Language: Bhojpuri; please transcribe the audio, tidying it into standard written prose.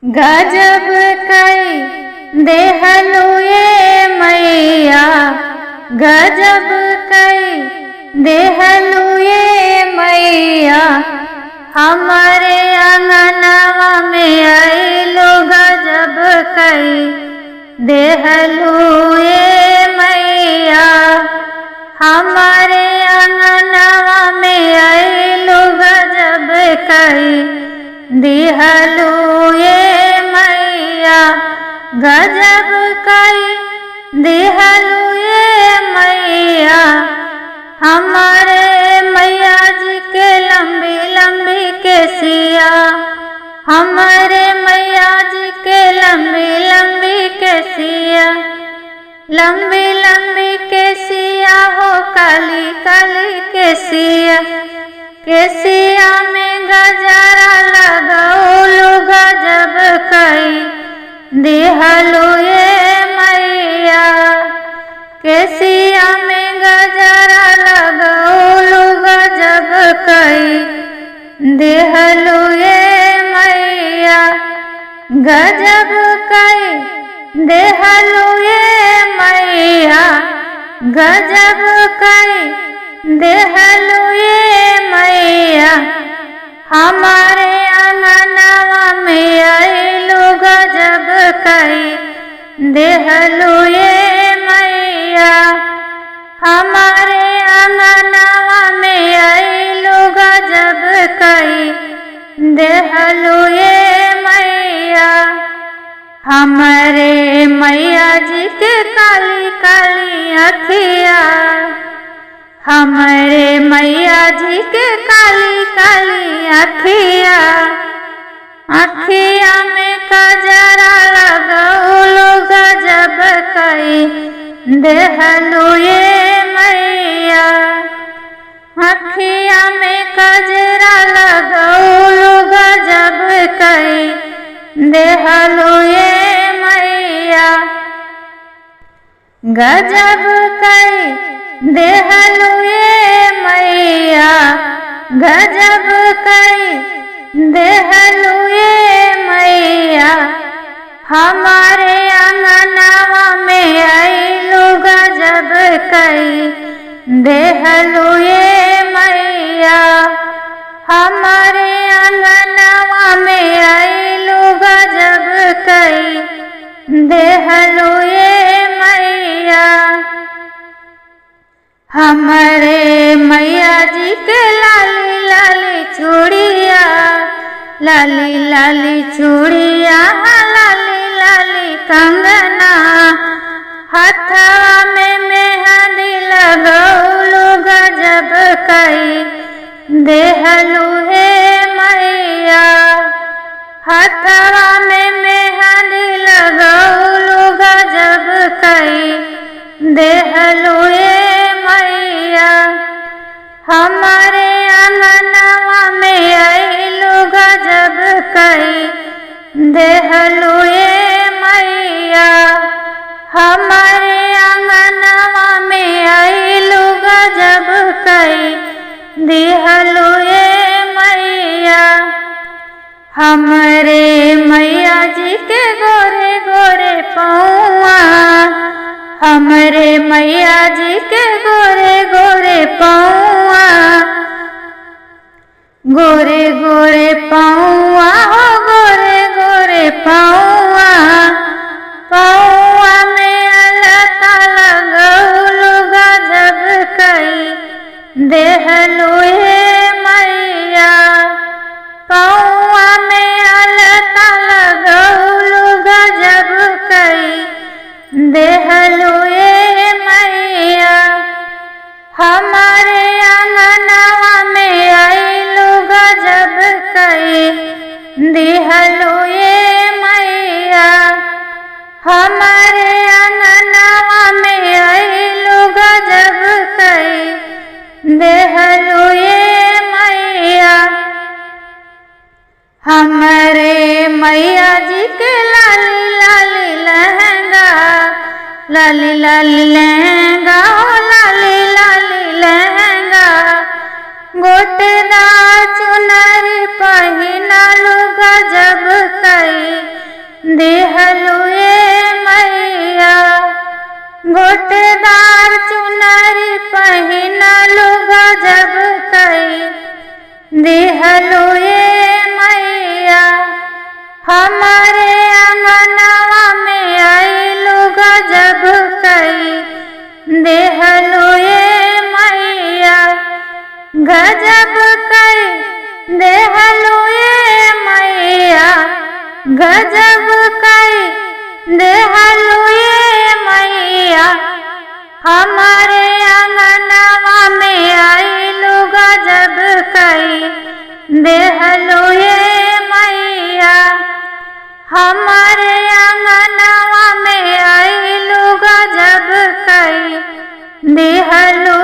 गजब कई देहलू ये मैया, गजब कई देहलू ये मैया। हमारे अंगनवा में आइलो गजब कई देहलू ये मैया। हमारे अंगनवा में आइलो गजब कई देहलू ये मैया। गजब कई देहलू ये मैया। हमारे मैया जी के लंबी लंबी केसिया, हमारे मैया जी के लंबी लंबी केसिया। लंबी लंबी केसिया हो काली काली केसिया। केसिया में गजरा लगौलू गजब कई देहलू ये मैया। केसिया में गजरा लगौलू गजब कई देहलू ये मैया। गजब कई देहलू ये मैया। गजब कई देहलू ये मैया। हमारे अंगनवा में आइलो गजब कई देहलू ये मैया। हमारे अंगनवा में आइलो गजब कई देहलू ये मैया। हमारे मैया जी के काली काली अखिया, हमारे मैया जी के काली काली अखिया। अखिया में गजरा लगौलू गजब कई देहलू ये मैया। अखिया में गजरा लगौलू गजब कई देहलू ये मैया। गजब कई देहलू ये मैया। गजब कई देहलू ये मैया। हमारे अंगनवा में आइलो गजब कई देहलू ये मैया। हमारे अंगनवा में आइलो गजब कई देहलू ये मैया। हमारे मैया जी के लाली लाली चूड़िया, लाली लाली चूड़िया, लाली लाली कंगना। हथवा में मेहंदी लगौलू गजब कई देहलू हे मैया। हथवा में मेहंदी लगौलू गजब कई देहलू ये मैया। हमारे अंगनवा में आइलो गजब कई देहलू ये मैया। हमारे अंगनवा में आइलो गजब कई देहलू ये मैया। हमारे मैया जी के गोरे गोरे पौआ, हमारे मैया जी के गोरे गोरे पौआ। गोरे गोरे पौआ हो गोरे गोरे पौआ। पौआ में अलता लगौलू गजब कई देहलू हे मैया। पौआ में अलता लगौलू गजब कई देहलू ये मैया। हमारे अंगनवा में आइलो गजब कई देहलू ये मैया। हमारे अंगनवा में आइलो गजब कई देहलू ये मैया। हमारे मैया जी के लाली लाली लहंगा, लाली लाली लहंगा, लाली लाली लहंगा। गोटेदार चुनरी पहिनालू गजब कई हमारे अंगनवा में आइलू गजब कई देहलू ये मैया, गजब कई देहलू ये मैया, गजब कई देहलू ये मैया। हमारे अंगनवा में आइलू गजब कई देहलू ये मैया, हमारे अंगनवा में आइलू गजब कई देहलू